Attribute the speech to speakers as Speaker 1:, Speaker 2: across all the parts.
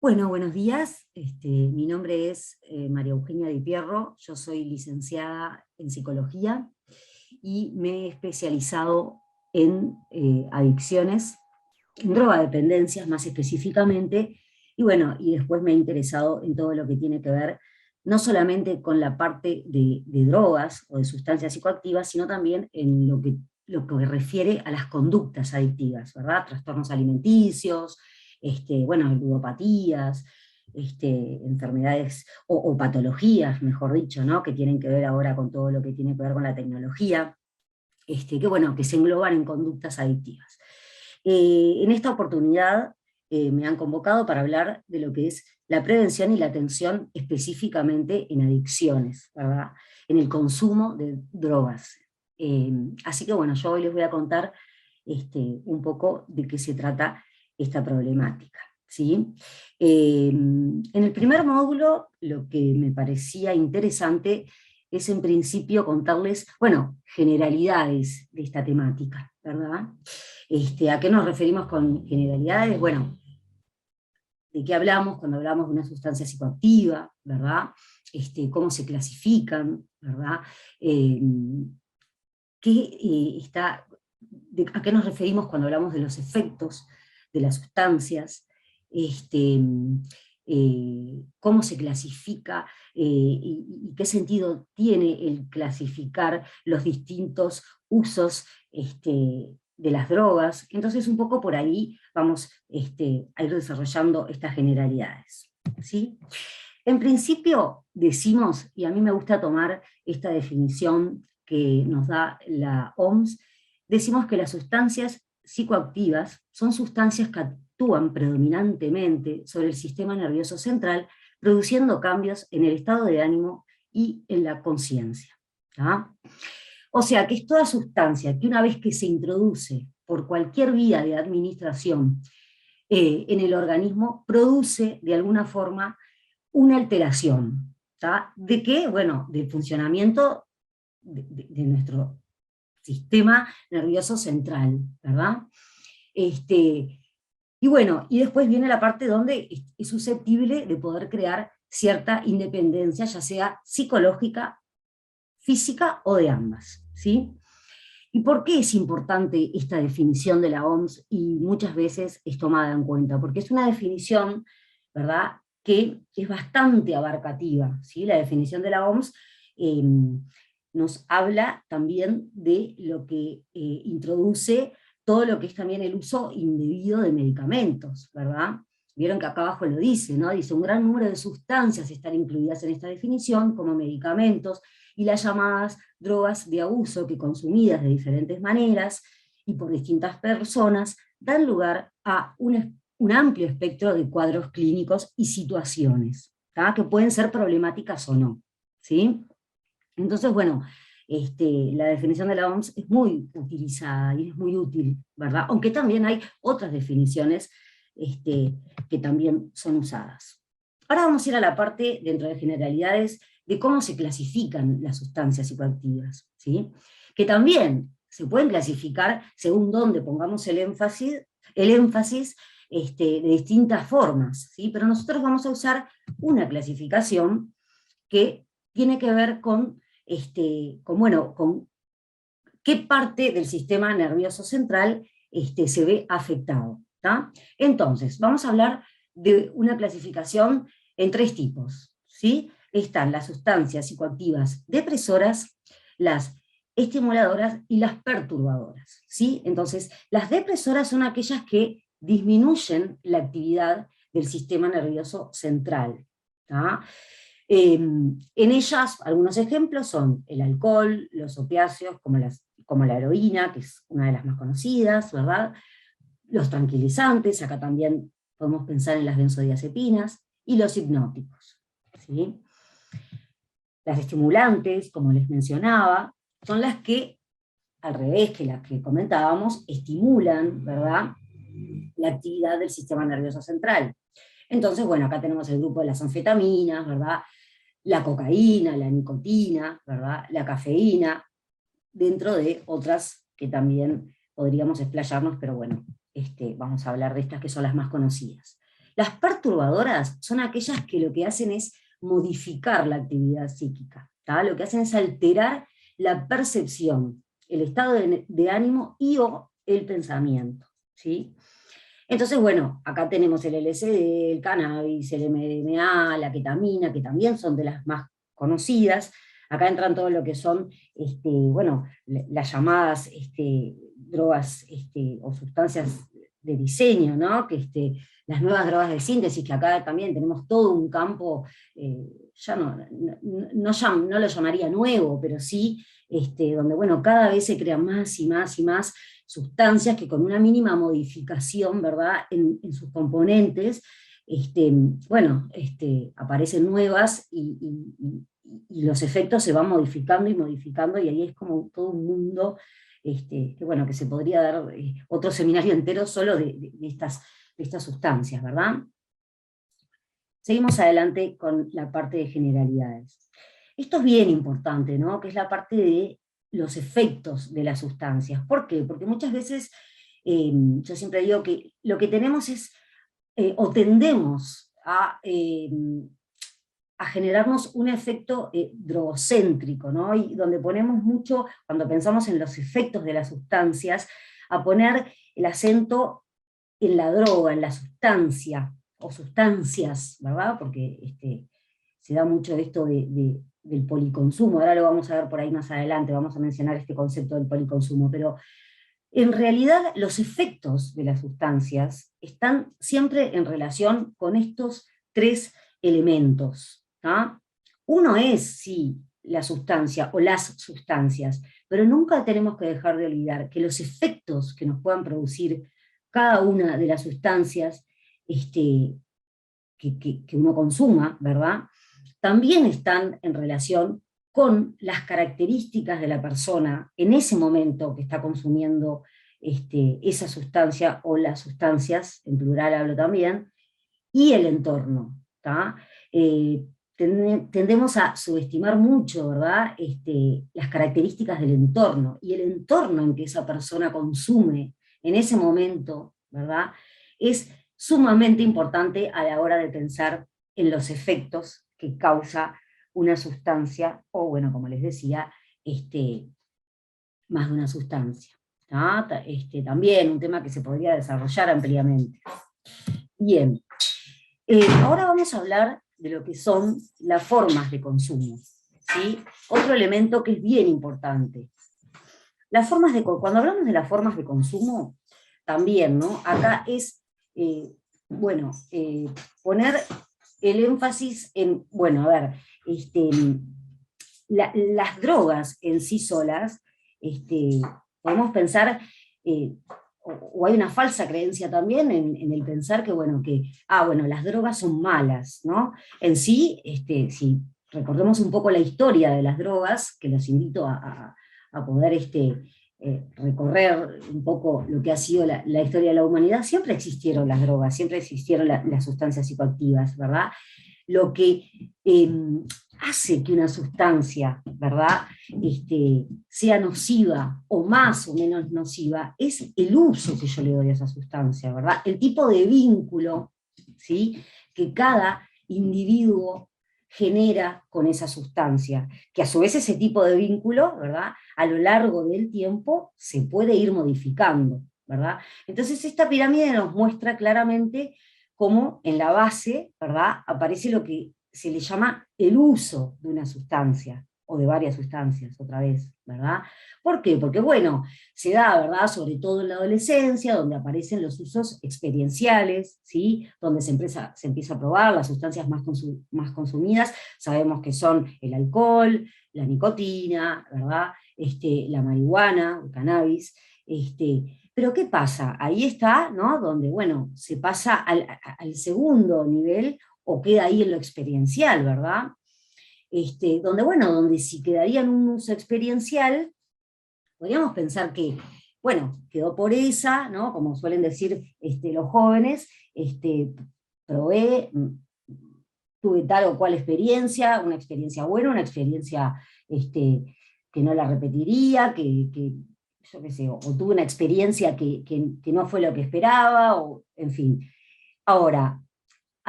Speaker 1: Bueno, buenos días. Mi nombre es María Eugenia Di Pierro, yo soy licenciada en psicología y me he especializado en adicciones, en drogadependencias más específicamente, y bueno, y después me he interesado en todo lo que tiene que ver no solamente con la parte de drogas o de sustancias psicoactivas, sino también en lo que refiere a las conductas adictivas, ¿verdad? Trastornos alimenticios, bueno, ludopatías, enfermedades o patologías, mejor dicho, ¿no? Que tienen que ver ahora con todo lo que tiene que ver con la tecnología, que bueno, que se engloban en conductas adictivas. En esta oportunidad me han convocado para hablar de lo que es la prevención y la atención específicamente en adicciones, ¿verdad? En el consumo de drogas. Así que bueno, yo hoy les voy a contar un poco de qué se trata esta problemática. ¿Sí? En el primer módulo, lo que me parecía interesante es en principio contarles, bueno, generalidades de esta temática, ¿verdad? ¿A qué nos referimos con generalidades? Bueno, ¿de qué hablamos cuando hablamos de una sustancia psicoactiva, ¿verdad? ¿Cómo se clasifican, ¿verdad? Eh, ¿A qué nos referimos cuando hablamos de los efectos de las sustancias? Este, ¿Cómo se clasifica y qué sentido tiene el clasificar los distintos usos de las drogas? Entonces un poco por ahí vamos a ir desarrollando estas generalidades, ¿sí? En principio decimos, y a mí me gusta tomar esta definición que nos da la OMS, decimos que las sustancias psicoactivas son sustancias que actúan predominantemente sobre el sistema nervioso central, produciendo cambios en el estado de ánimo y en la conciencia. O sea que es toda sustancia que una vez que se introduce por cualquier vía de administración en el organismo, produce de alguna forma una alteración. ¿Tá? ¿De qué? Bueno, del funcionamiento de nuestro sistema nervioso central, ¿verdad? Y bueno, y después viene la parte donde es susceptible de poder crear cierta independencia, ya sea psicológica, física o de ambas, ¿sí? ¿Y por qué es importante esta definición de la OMS y muchas veces es tomada en cuenta? Porque es una definición, ¿verdad?, que es bastante abarcativa, ¿sí? La definición de la OMS eh, nos habla también de lo que introduce todo lo que es también el uso indebido de medicamentos, ¿verdad? Vieron que acá abajo lo dice, ¿no? Dice, un gran número de sustancias están incluidas en esta definición como medicamentos, y las llamadas drogas de abuso que consumidas de diferentes maneras y por distintas personas dan lugar a un amplio espectro de cuadros clínicos y situaciones, ¿tá? Que pueden ser problemáticas o no, ¿sí? Entonces, bueno, la definición de la OMS es muy utilizada y es muy útil, ¿verdad? Aunque también hay otras definiciones que también son usadas. Ahora vamos a ir a la parte, dentro de generalidades, de cómo se clasifican las sustancias psicoactivas, ¿sí? Que también se pueden clasificar según dónde pongamos el énfasis de distintas formas, ¿sí? Pero nosotros vamos a usar una clasificación que tiene que ver con qué parte del sistema nervioso central se ve afectado. ¿Tá? Entonces, vamos a hablar de una clasificación en tres tipos, ¿sí? Están las sustancias psicoactivas depresoras, las estimuladoras y las perturbadoras, ¿sí? Entonces, las depresoras son aquellas que disminuyen la actividad del sistema nervioso central. ¿Tá? En ellas, algunos ejemplos son el alcohol, los opiáceos, como la heroína, que es una de las más conocidas, ¿verdad? Los tranquilizantes, acá también podemos pensar en las benzodiazepinas, y los hipnóticos, ¿sí? Las estimulantes, como les mencionaba, son las que, al revés que las que comentábamos, estimulan, ¿verdad?, la actividad del sistema nervioso central. Entonces, bueno, acá tenemos el grupo de las anfetaminas, ¿verdad?, la cocaína, la nicotina, ¿verdad?, la cafeína, dentro de otras que también podríamos explayarnos, pero bueno, vamos a hablar de estas que son las más conocidas. Las perturbadoras son aquellas que lo que hacen es modificar la actividad psíquica, ¿tá? Lo que hacen es alterar la percepción, el estado de ánimo y o el pensamiento, ¿sí? Entonces, bueno, acá tenemos el LSD, el cannabis, el MDMA, la ketamina, que también son de las más conocidas. Acá entran todo lo que son, bueno, las llamadas drogas o sustancias de diseño, ¿no? Las nuevas drogas de síntesis, que acá también tenemos todo un campo, ya no lo llamaría nuevo, pero sí, donde, bueno, cada vez se crean más y más y más sustancias que con una mínima modificación, ¿verdad?, en sus componentes, bueno, aparecen nuevas y los efectos se van modificando y modificando, y ahí es como todo un mundo, que bueno, que se podría dar otro seminario entero solo de estas sustancias, ¿verdad? Seguimos adelante con la parte de generalidades. Esto es bien importante, ¿no? Que es la parte de los efectos de las sustancias. ¿Por qué? Porque muchas veces, yo siempre digo que lo que tenemos es, o tendemos a generarnos un efecto drogocéntrico, ¿no? Y donde ponemos mucho, cuando pensamos en los efectos de las sustancias, a poner el acento en la droga, en la sustancia, o sustancias, ¿verdad? Porque se da mucho esto del policonsumo, ahora lo vamos a ver por ahí más adelante, vamos a mencionar este concepto del policonsumo, pero en realidad los efectos de las sustancias están siempre en relación con estos tres elementos, ¿tá? Uno es, sí, la sustancia o las sustancias, pero nunca tenemos que dejar de olvidar que los efectos que nos puedan producir cada una de las sustancias que uno consuma, ¿verdad?, también están en relación con las características de la persona en ese momento que está consumiendo esa sustancia o las sustancias, en plural hablo también, y el entorno, ¿tá? Tendemos a subestimar mucho, ¿verdad?, las características del entorno, y el entorno en que esa persona consume en ese momento, ¿verdad?, es sumamente importante a la hora de pensar en los efectos que causa una sustancia, o bueno, como les decía, más de una sustancia, ¿tá? También un tema que se podría desarrollar ampliamente. Bien, ahora vamos a hablar de lo que son las formas de consumo, ¿sí? Otro elemento que es bien importante. Cuando hablamos de las formas de consumo, también, ¿no? Acá es, bueno, poner el énfasis en, bueno, a ver, las drogas en sí solas, podemos pensar, o hay una falsa creencia también en el pensar que, bueno, bueno, las drogas son malas, ¿no? En sí, si recordemos un poco la historia de las drogas, que los invito a poder recorrer un poco lo que ha sido la historia de la humanidad, siempre existieron las drogas, siempre existieron las sustancias psicoactivas, ¿verdad? Lo que hace que una sustancia, ¿verdad?, sea nociva o más o menos nociva, es el uso que yo le doy a esa sustancia, ¿verdad? El tipo de vínculo, ¿sí?, que cada individuo genera con esa sustancia, que a su vez ese tipo de vínculo, ¿verdad?, a lo largo del tiempo se puede ir modificando, ¿verdad? Entonces esta pirámide nos muestra claramente cómo en la base, ¿verdad?, aparece lo que se le llama el uso de una sustancia, o de varias sustancias, otra vez, ¿verdad? ¿Por qué? Porque, bueno, se da, ¿verdad?, sobre todo en la adolescencia, donde aparecen los usos experienciales, ¿sí?, donde se empieza a probar las sustancias más consumidas, sabemos que son el alcohol, la nicotina, ¿verdad?, la marihuana, el cannabis, pero ¿qué pasa? Ahí está, ¿no?, donde, bueno, se pasa al segundo nivel, o queda ahí en lo experiencial, ¿verdad? Donde, bueno, donde si quedaría en un uso experiencial, podríamos pensar que, bueno, quedó por esa, ¿no?, como suelen decir los jóvenes, probé, tuve tal o cual experiencia, una experiencia buena, una experiencia que no la repetiría, yo qué sé, o tuve una experiencia que no fue lo que esperaba, o en fin. Ahora,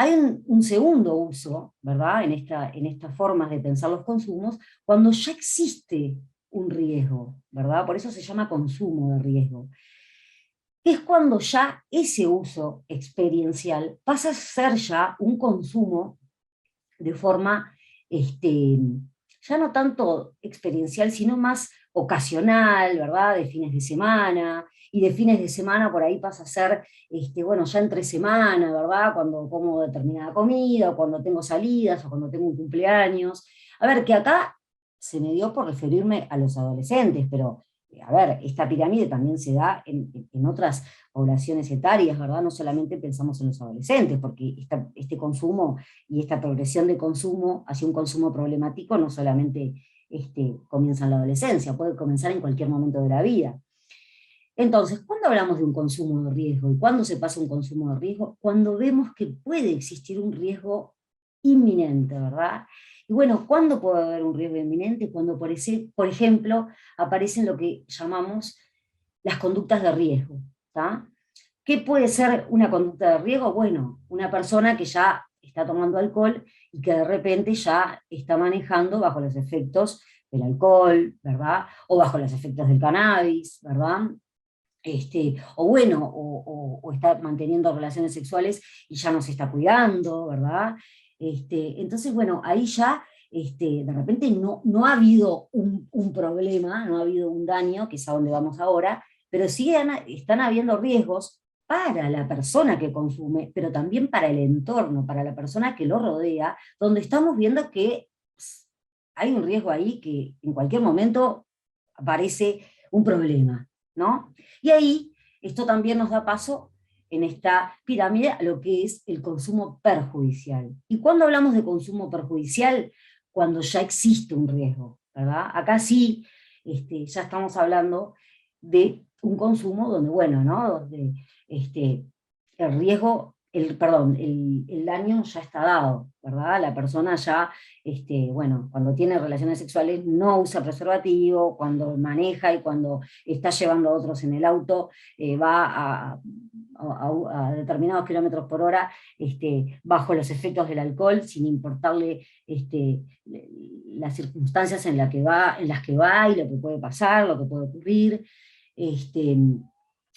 Speaker 1: hay un segundo uso, ¿verdad? En estas formas de pensar los consumos, cuando ya existe un riesgo, ¿verdad? Por eso se llama consumo de riesgo. Que es cuando ya ese uso experiencial pasa a ser ya un consumo de forma, ya no tanto experiencial, sino más ocasional, ¿verdad? De fines de semana, y de fines de semana por ahí pasa a ser, bueno, ya entre semana, ¿verdad? Cuando como determinada comida, o cuando tengo salidas, o cuando tengo un cumpleaños. A ver, que acá se me dio por referirme a los adolescentes, pero, a ver, esta pirámide también se da en otras poblaciones etarias, ¿verdad? No solamente pensamos en los adolescentes, porque este consumo y esta progresión de consumo hacia un consumo problemático no solamente comienza en la adolescencia, puede comenzar en cualquier momento de la vida. Entonces, ¿cuándo hablamos de un consumo de riesgo? ¿Y cuándo se pasa un consumo de riesgo? Cuando vemos que puede existir un riesgo inminente, ¿verdad? Y bueno, ¿cuándo puede haber un riesgo inminente? Cuando, por ejemplo, aparecen lo que llamamos las conductas de riesgo, ¿tá? ¿Qué puede ser una conducta de riesgo? Bueno, una persona que ya está tomando alcohol y que de repente ya está manejando bajo los efectos del alcohol, ¿verdad? O bajo los efectos del cannabis, ¿verdad? O bueno, o está manteniendo relaciones sexuales y ya no se está cuidando, ¿verdad? Entonces, bueno, ahí ya de repente no ha habido un problema, no ha habido un daño, que es a donde vamos ahora, pero sí están habiendo riesgos para la persona que consume, pero también para el entorno, para la persona que lo rodea, donde estamos viendo que hay un riesgo ahí que en cualquier momento aparece un problema, ¿no? Y ahí, esto también nos da paso en esta pirámide a lo que es el consumo perjudicial. ¿Y cuando hablamos de consumo perjudicial? Cuando ya existe un riesgo, ¿verdad? Acá sí, ya estamos hablando de un consumo donde, bueno, ¿no? Donde el riesgo, perdón, el daño ya está dado, ¿verdad? La persona ya, bueno, cuando tiene relaciones sexuales no usa preservativo, cuando maneja y cuando está llevando a otros en el auto, va a determinados kilómetros por hora, bajo los efectos del alcohol, sin importarle las circunstancias en las que va y lo que puede pasar, lo que puede ocurrir. Este,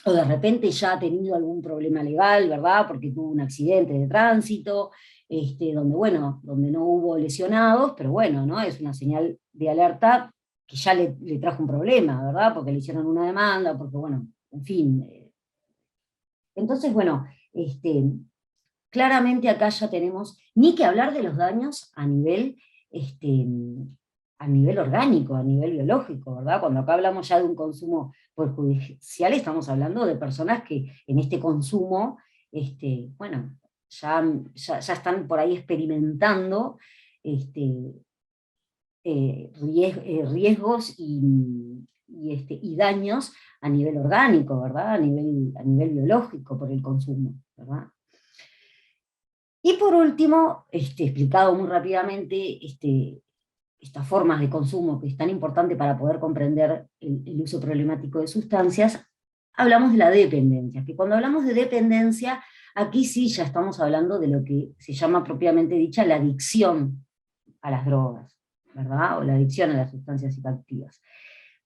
Speaker 1: o de repente ya ha tenido algún problema legal, ¿verdad? Porque tuvo un accidente de tránsito, donde, bueno, donde no hubo lesionados, pero bueno, ¿no? Es una señal de alerta que ya le trajo un problema, ¿verdad? Porque le hicieron una demanda, porque, bueno, en fin. Entonces, bueno, claramente acá ya tenemos, ni que hablar de los daños este, a nivel orgánico, a nivel biológico, ¿verdad? Cuando acá hablamos ya de un consumo perjudicial, estamos hablando de personas que en este consumo, bueno, ya están por ahí experimentando este, riesgos y daños a nivel orgánico, ¿verdad? A nivel biológico por el consumo, ¿verdad? Y por último, explicado muy rápidamente, estas formas de consumo que es tan importante para poder comprender el uso problemático de sustancias, hablamos de la dependencia, que cuando hablamos de dependencia, aquí sí ya estamos hablando de lo que se llama propiamente dicha la adicción a las drogas, ¿verdad? O la adicción a las sustancias psicoactivas.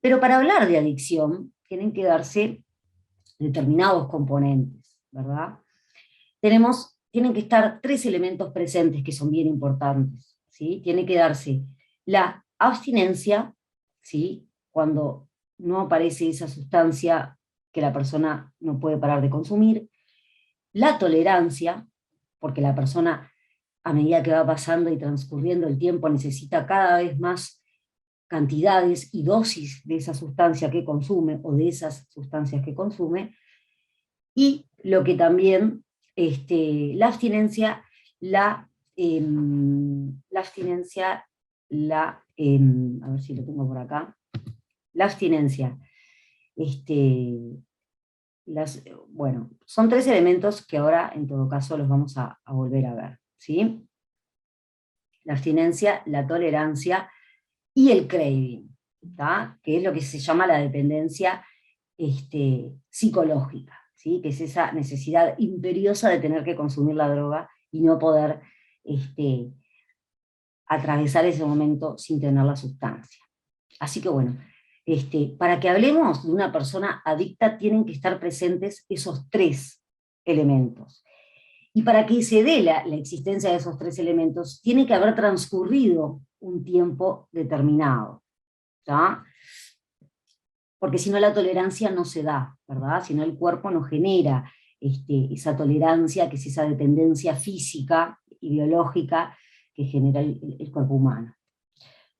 Speaker 1: Pero para hablar de adicción, tienen que darse determinados componentes, ¿verdad? Tienen que estar tres elementos presentes que son bien importantes, ¿sí? Tiene que darse la abstinencia, ¿sí? Cuando no aparece esa sustancia que la persona no puede parar de consumir, la tolerancia, porque la persona a medida que va pasando y transcurriendo el tiempo necesita cada vez más cantidades y dosis de esa sustancia que consume o de esas sustancias que consume, y lo que también, la abstinencia, la abstinencia, a ver si lo tengo por acá, la abstinencia, este, bueno, son tres elementos que ahora en todo caso los vamos a volver a ver, ¿sí? La abstinencia, la tolerancia y el craving, ¿tá? Que es lo que se llama la dependencia psicológica, ¿sí? Que es esa necesidad imperiosa de tener que consumir la droga y no poder atravesar ese momento sin tener la sustancia. Así que bueno, para que hablemos de una persona adicta tienen que estar presentes esos tres elementos. Y para que se dé la existencia de esos tres elementos, tiene que haber transcurrido un tiempo determinado, ¿tá? Porque si no la tolerancia no se da, ¿verdad? Si no el cuerpo no genera esa tolerancia, que es esa dependencia física y biológica que genera el cuerpo humano.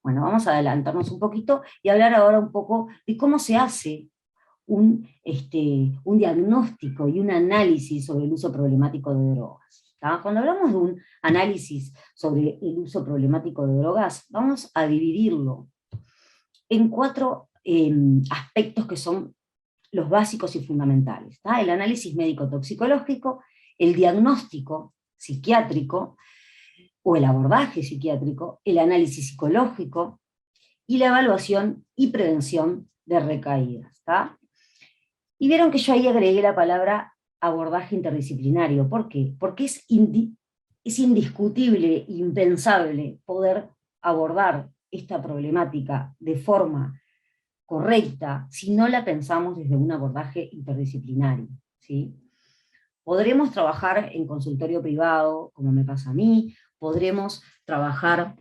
Speaker 1: Bueno, vamos a adelantarnos un poquito y hablar ahora un poco de cómo se hace un diagnóstico y un análisis sobre el uso problemático de drogas. ¿Tá? Cuando hablamos de un análisis sobre el uso problemático de drogas, vamos a dividirlo en cuatro aspectos que son los básicos y fundamentales. ¿Tá? El análisis médico-toxicológico, el diagnóstico psiquiátrico, o el abordaje psiquiátrico, el análisis psicológico y la evaluación y prevención de recaídas. ¿Tá? Y vieron que yo ahí agregué la palabra abordaje interdisciplinario. ¿Por qué? Porque es indiscutible e impensable poder abordar esta problemática de forma correcta si no la pensamos desde un abordaje interdisciplinario. ¿Sí? Podremos trabajar en consultorio privado, como me pasa a mí, podremos trabajar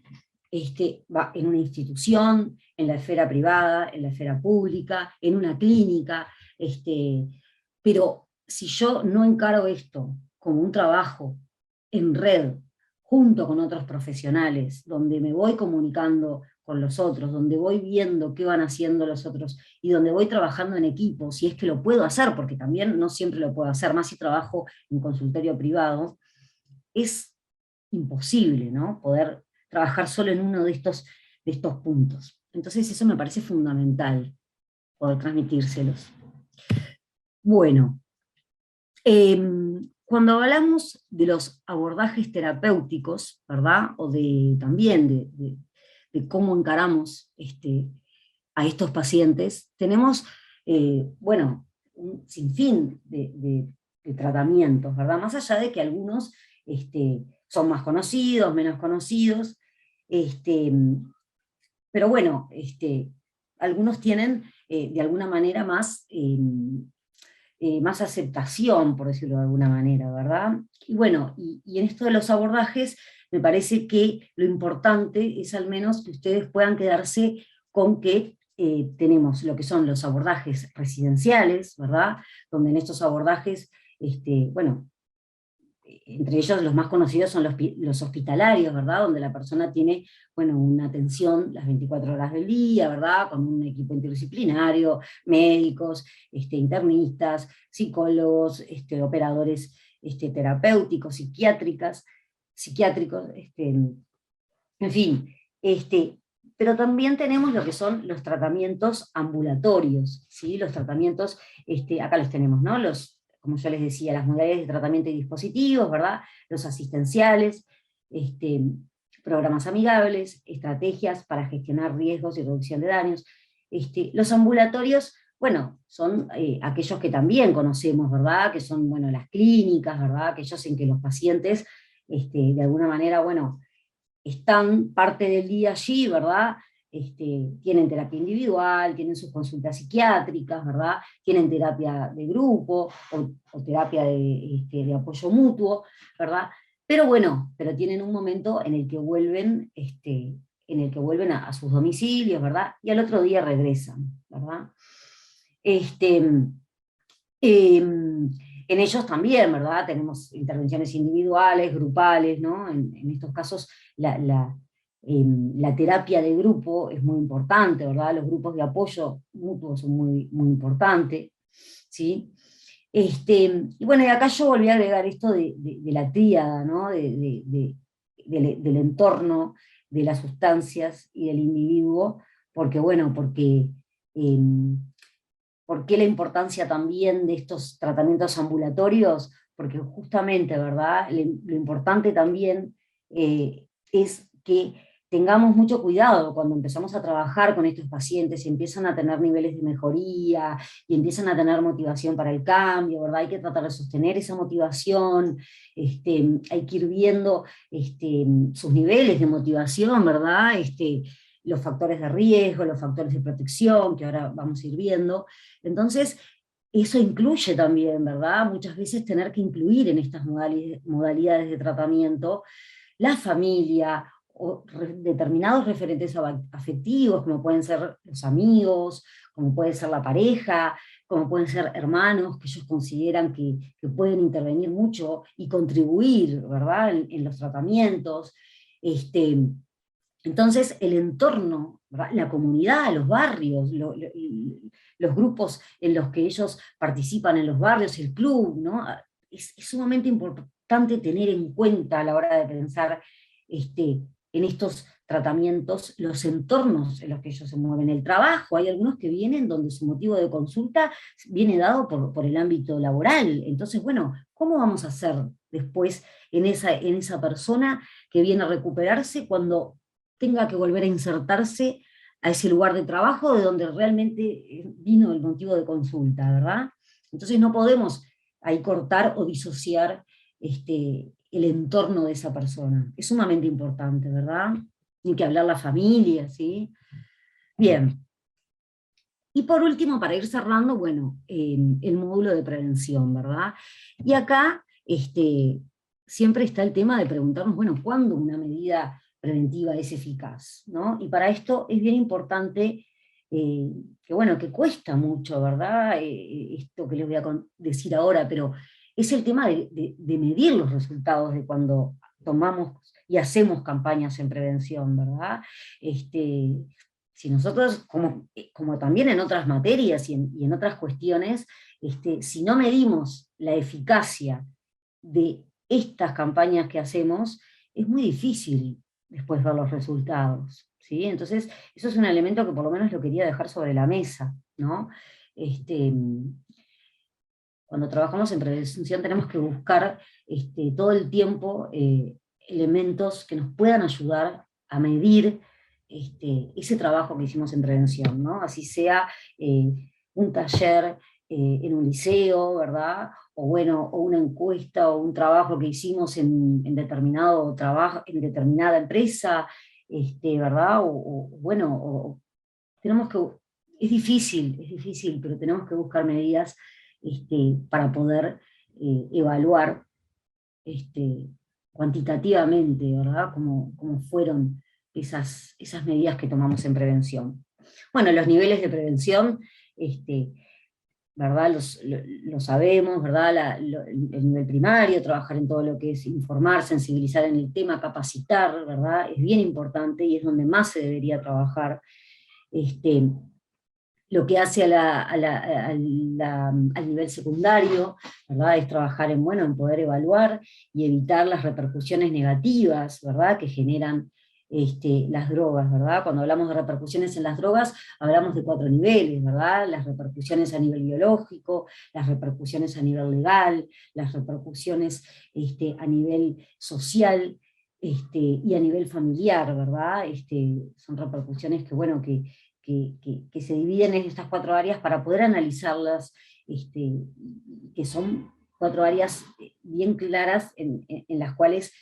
Speaker 1: en una institución, en la esfera privada, en la esfera pública, en una clínica, pero si yo no encaro esto como un trabajo en red, junto con otros profesionales, donde me voy comunicando con los otros, donde voy viendo qué van haciendo los otros, y donde voy trabajando en equipo, si es que lo puedo hacer, porque también no siempre lo puedo hacer, más si trabajo en consultorio privado, es imposible, ¿no? Poder trabajar solo en uno de estos puntos. Entonces eso me parece fundamental, poder transmitírselos. Bueno, cuando hablamos de los abordajes terapéuticos, ¿verdad? O también de cómo encaramos a estos pacientes, tenemos, bueno, un sinfín de tratamientos, ¿verdad? Más allá de que algunos son más conocidos, menos conocidos, pero bueno, algunos tienen de alguna manera más aceptación, por decirlo de alguna manera, ¿verdad? Y bueno, y en esto de los abordajes, me parece que lo importante es al menos que ustedes puedan quedarse con que tenemos lo que son los abordajes residenciales, ¿verdad? Donde en estos abordajes, bueno, entre ellos los más conocidos son los hospitalarios, ¿verdad? Donde la persona tiene, bueno, una atención las 24 horas del día, ¿verdad? Con un equipo interdisciplinario, médicos, internistas, psicólogos, operadores terapéuticos, psiquiátricos, en fin, pero también tenemos lo que son los tratamientos ambulatorios, ¿sí? Los tratamientos, acá los tenemos, ¿no? Como yo les decía, las modalidades de tratamiento y dispositivos, ¿verdad? Los asistenciales, programas amigables, estrategias para gestionar riesgos y reducción de daños. Los ambulatorios, bueno, son aquellos que también conocemos, ¿verdad? Que son, bueno, las clínicas, ¿verdad? Aquellos en que los pacientes, de alguna manera, bueno, están parte del día allí, ¿verdad? Tienen terapia individual, tienen sus consultas psiquiátricas, ¿verdad? Tienen terapia de grupo o terapia de apoyo mutuo, ¿verdad? Pero bueno, pero tienen un momento en el que vuelven, a sus domicilios, ¿verdad? Y al otro día regresan, ¿verdad? En ellos también, ¿verdad? Tenemos intervenciones individuales, grupales, ¿no? En estos casos la terapia de grupo es muy importante, ¿verdad? Los grupos de apoyo mutuo son muy, muy importantes, ¿sí? Y bueno, y acá yo volví a agregar esto de la tríada, ¿no? Del entorno, de las sustancias y del individuo, porque bueno, ¿por qué la importancia también de estos tratamientos ambulatorios? Porque justamente, ¿verdad? Lo importante también es que tengamos mucho cuidado cuando empezamos a trabajar con estos pacientes y empiezan a tener niveles de mejoría y empiezan a tener motivación para el cambio, ¿verdad? Hay que tratar de sostener esa motivación, hay que ir viendo sus niveles de motivación, ¿verdad? Los factores de riesgo, los factores de protección, que ahora vamos a ir viendo. Entonces, eso incluye también, ¿verdad? Muchas veces tener que incluir en estas modalidades de tratamiento la familia, o determinados referentes afectivos, como pueden ser los amigos, como puede ser la pareja, como pueden ser hermanos, que ellos consideran que pueden intervenir mucho y contribuir, ¿verdad?, en los tratamientos. Este, entonces, el entorno, ¿verdad?, la comunidad, los barrios, los grupos en los que ellos participan en los barrios, el club, ¿no? Es sumamente importante tener en cuenta a la hora de pensar en estos tratamientos los entornos en los que ellos se mueven. El trabajo, hay algunos que vienen donde su motivo de consulta viene dado por el ámbito laboral. Entonces, bueno, ¿cómo vamos a hacer después en esa persona que viene a recuperarse cuando tenga que volver a insertarse a ese lugar de trabajo de donde realmente vino el motivo de consulta, ¿verdad? Entonces no podemos ahí cortar o disociar el entorno de esa persona. Es sumamente importante, ¿verdad? Ni que hablar la familia, ¿sí? Bien. Y por último, para ir cerrando, bueno, el módulo de prevención, ¿verdad? Y acá siempre está el tema de preguntarnos, bueno, ¿cuándo una medida preventiva es eficaz? ¿No? Y para esto es bien importante que, bueno, que cuesta mucho, ¿verdad? Esto que les voy a decir ahora, pero es el tema de medir los resultados de cuando tomamos y hacemos campañas en prevención, ¿verdad? Si nosotros, como también en otras materias y en otras cuestiones, si no medimos la eficacia de estas campañas que hacemos, es muy difícil después ver los resultados, ¿sí? Entonces, eso es un elemento que por lo menos lo quería dejar sobre la mesa, ¿no? Este, Cuando trabajamos en prevención tenemos que buscar todo el tiempo elementos que nos puedan ayudar a medir ese trabajo que hicimos en prevención, ¿no? Así sea un taller en un liceo, ¿verdad? O bueno, o una encuesta o un trabajo que hicimos en determinado trabajo, en determinada empresa, ¿verdad? Bueno, tenemos que, es difícil, pero tenemos que buscar medidas para poder evaluar cuantitativamente, ¿verdad? Cómo fueron esas medidas que tomamos en prevención. Bueno, los niveles de prevención, ¿verdad? Lo sabemos, ¿verdad? El nivel primario, trabajar en todo lo que es informar, sensibilizar en el tema, capacitar, ¿verdad? Es bien importante y es donde más se debería trabajar. Lo que hace al nivel secundario, ¿verdad? Es trabajar bueno, en poder evaluar y evitar las repercusiones negativas, ¿verdad? Que generan las drogas, ¿verdad? Cuando hablamos de repercusiones en las drogas, hablamos de 4 niveles, ¿verdad? Las repercusiones a nivel biológico, las repercusiones a nivel legal, las repercusiones a nivel social, y a nivel familiar, ¿verdad? Son repercusiones que, bueno, que se dividen en estas 4 áreas para poder analizarlas, que son 4 áreas bien claras en las cuales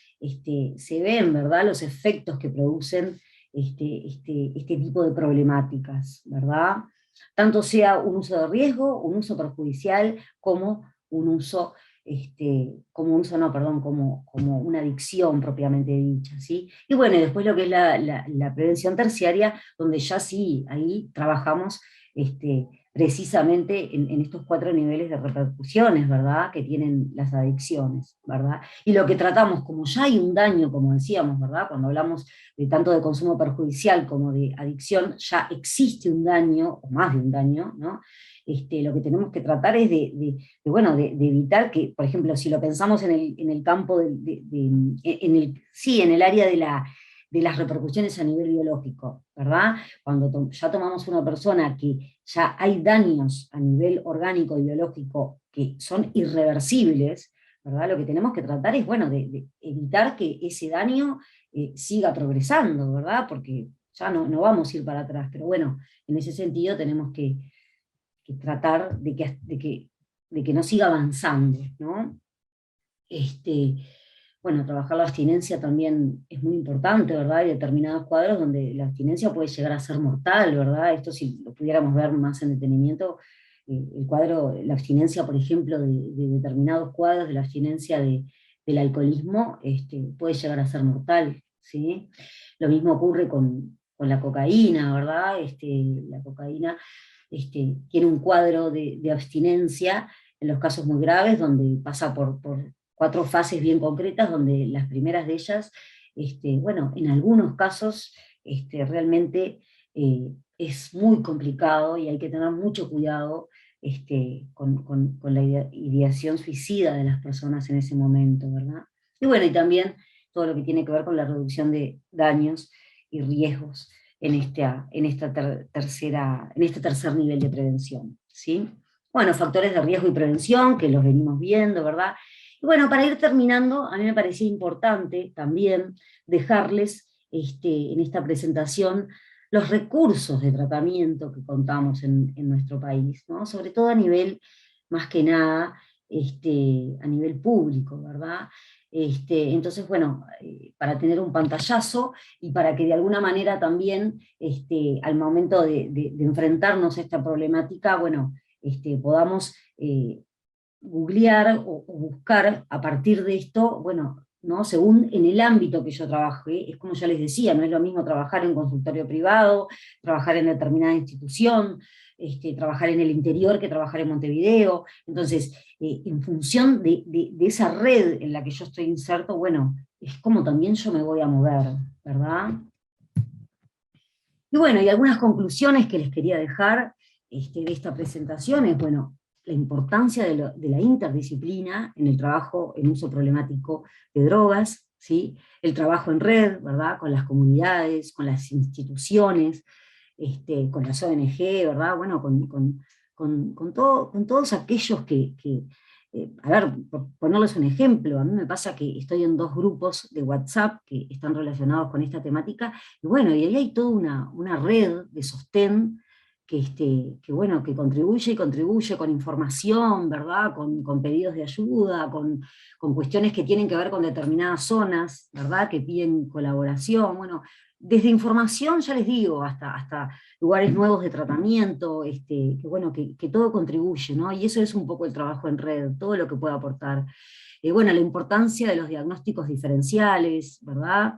Speaker 1: se ven, ¿verdad?, los efectos que producen este tipo de problemáticas, ¿verdad? Tanto sea un uso de riesgo, un uso perjudicial, como un uso como una adicción propiamente dicha, ¿sí? Y bueno, y después lo que es la prevención terciaria, donde ya sí, ahí trabajamos precisamente en estos 4 niveles de repercusiones, ¿verdad?, que tienen las adicciones, ¿verdad? Y lo que tratamos, como ya hay un daño, como decíamos, ¿verdad?, cuando hablamos de tanto de consumo perjudicial como de adicción, ya existe un daño, o más de un daño, ¿no? Lo que tenemos que tratar es de evitar que, por ejemplo, si lo pensamos en el campo, en el área de las repercusiones a nivel biológico, ¿verdad? Cuando ya tomamos una persona que ya hay daños a nivel orgánico y biológico que son irreversibles, ¿verdad? Lo que tenemos que tratar es, bueno, de evitar que ese daño siga progresando, ¿verdad? Porque ya no vamos a ir para atrás, pero bueno, en ese sentido tenemos que tratar de que no siga avanzando, ¿no? Este, bueno, trabajar la abstinencia también es muy importante, ¿verdad? Hay determinados cuadros donde la abstinencia puede llegar a ser mortal, ¿verdad? Esto si lo pudiéramos ver más en detenimiento, el cuadro, la abstinencia, por ejemplo, de determinados cuadros de la abstinencia del alcoholismo, puede llegar a ser mortal, ¿sí? Lo mismo ocurre con la cocaína, ¿verdad? La cocaína tiene un cuadro de abstinencia en los casos muy graves, donde pasa por 4 fases bien concretas, donde las primeras de ellas, bueno, en algunos casos realmente es muy complicado y hay que tener mucho cuidado con la ideación suicida de las personas en ese momento, ¿verdad? Y bueno, y también todo lo que tiene que ver con la reducción de daños y riesgos en este tercer nivel de prevención, ¿sí? Bueno, factores de riesgo y prevención, que los venimos viendo, ¿verdad? Y bueno, para ir terminando, a mí me parecía importante también dejarles en esta presentación los recursos de tratamiento que contamos en nuestro país, ¿no? Sobre todo a nivel, más que nada, a nivel público, ¿verdad? Entonces, bueno, para tener un pantallazo y para que de alguna manera también, al momento de enfrentarnos a esta problemática, bueno, podamos googlear o buscar a partir de esto, bueno, ¿no? Según en el ámbito que yo trabajé, es como ya les decía, no es lo mismo trabajar en consultorio privado, trabajar en determinada institución, trabajar en el interior que trabajar en Montevideo. Entonces, en función de esa red en la que yo estoy inserto, bueno, es como también yo me voy a mover, ¿verdad? Y bueno, y algunas conclusiones que les quería dejar de esta presentación es, bueno, la importancia de la interdisciplina en el trabajo en uso problemático de drogas, ¿sí? El trabajo en red, ¿verdad? Con las comunidades, con las instituciones, con las ONG, ¿verdad? Bueno, con todos aquellos a ver, por ponerles un ejemplo, a mí me pasa que estoy en 2 grupos de WhatsApp que están relacionados con esta temática, y bueno, y ahí hay toda una red de sostén bueno, que contribuye y contribuye con información, ¿verdad? Con pedidos de ayuda, con cuestiones que tienen que ver con determinadas zonas, ¿verdad? Que piden colaboración, bueno, desde información, ya les digo, hasta lugares nuevos de tratamiento, que bueno, que todo contribuye, ¿no? Y eso es un poco el trabajo en red, todo lo que puede aportar. Bueno, la importancia de los diagnósticos diferenciales, ¿verdad?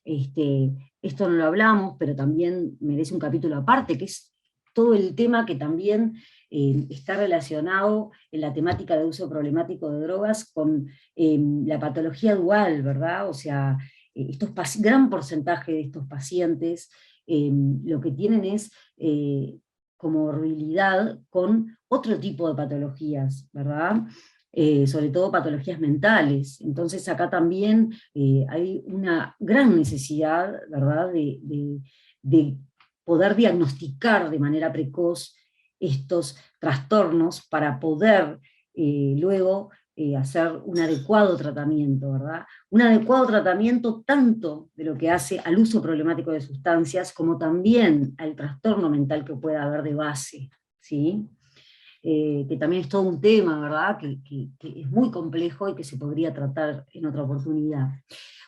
Speaker 1: Este, Esto no lo hablamos, pero también merece un capítulo aparte, que es todo el tema que también está relacionado en la temática de uso problemático de drogas con la patología dual, ¿verdad? O sea, gran porcentaje de estos pacientes lo que tienen es comorbilidad con otro tipo de patologías, ¿verdad? Sobre todo patologías mentales. Entonces acá también hay una gran necesidad, ¿verdad?, de poder diagnosticar de manera precoz estos trastornos para poder luego hacer un adecuado tratamiento, ¿verdad? Un adecuado tratamiento tanto de lo que hace al uso problemático de sustancias, como también al trastorno mental que pueda haber de base, ¿sí? Que también es todo un tema, ¿verdad? Que es muy complejo y que se podría tratar en otra oportunidad.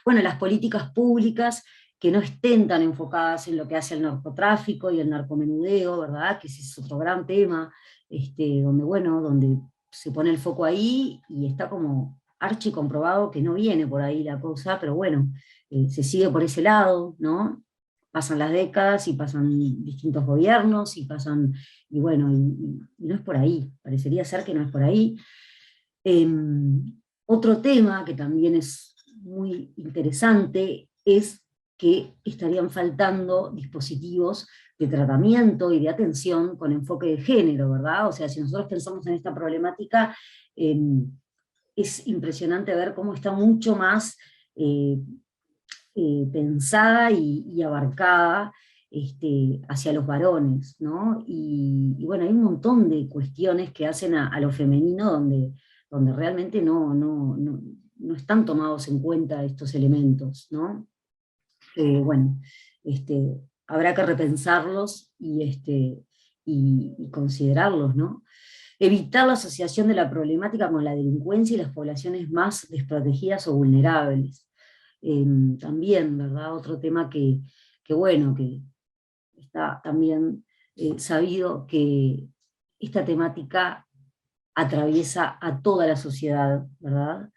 Speaker 1: Bueno, las políticas públicas que no estén tan enfocadas en lo que hace el narcotráfico y el narcomenudeo, ¿verdad? Que ese es otro gran tema, donde, bueno, donde se pone el foco ahí y está como archi comprobado que no viene por ahí la cosa, pero bueno, se sigue por ese lado, ¿no? Pasan las décadas y pasan distintos gobiernos y pasan, y bueno, y no es por ahí, parecería ser que no es por ahí. Otro tema que también es muy interesante es que estarían faltando dispositivos de tratamiento y de atención con enfoque de género, ¿verdad? O sea, si nosotros pensamos en esta problemática, es impresionante ver cómo está mucho más pensada y abarcada hacia los varones, ¿no? Y bueno, hay un montón de cuestiones que hacen a lo femenino donde realmente no están tomados en cuenta estos elementos, ¿no? bueno, habrá que repensarlos y considerarlos, ¿no? Evitar la asociación de la problemática con la delincuencia y las poblaciones más desprotegidas o vulnerables. También, ¿verdad? Otro tema bueno, que está también sabido que esta temática atraviesa a toda la sociedad, ¿verdad?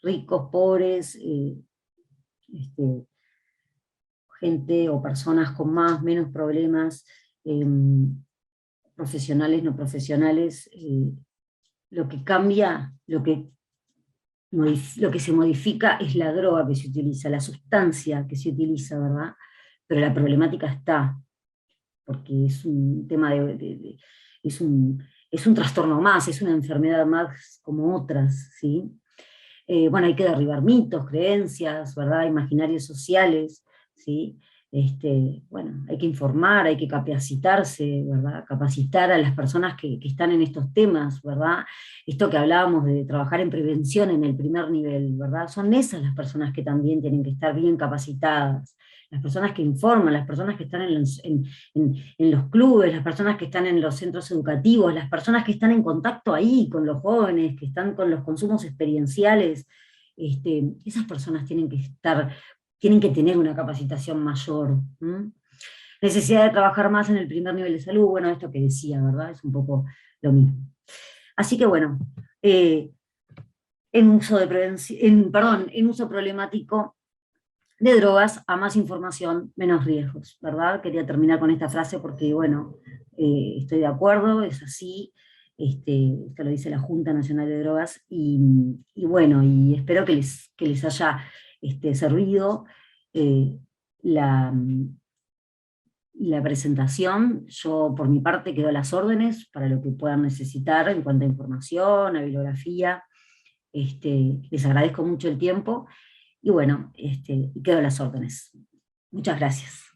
Speaker 1: Ricos, pobres, este, gente o personas con más, menos problemas, profesionales, no profesionales, lo que cambia, lo que se modifica es la droga que se utiliza, la sustancia que se utiliza, ¿verdad? Pero la problemática está, porque es un tema es es un trastorno más, es una enfermedad más como otras, ¿sí? Bueno, hay que derribar mitos, creencias, ¿verdad? Imaginarios sociales, ¿sí? Bueno, hay que informar, hay que capacitarse, ¿verdad? Capacitar a las personas que están en estos temas, ¿verdad? Esto que hablábamos de trabajar en prevención en el primer nivel, ¿verdad? Son esas las personas que también tienen que estar bien capacitadas, las personas que informan, las personas que están en los clubes, las personas que están en los centros educativos, las personas que están en contacto ahí con los jóvenes, que están con los consumos experienciales, esas personas tienen que tener una capacitación mayor. ¿M? Necesidad de trabajar más en el primer nivel de salud, bueno, esto que decía, ¿verdad? Es un poco lo mismo. Así que bueno, en uso problemático de drogas, a más información, menos riesgos, ¿verdad? Quería terminar con esta frase porque, bueno, estoy de acuerdo, es así, esto lo dice la Junta Nacional de Drogas, y bueno, y espero que les haya servido la, la presentación. Yo, por mi parte, quedo a las órdenes para lo que puedan necesitar en cuanto a información, a bibliografía. Les agradezco mucho el tiempo, y bueno, quedo a las órdenes. Muchas gracias.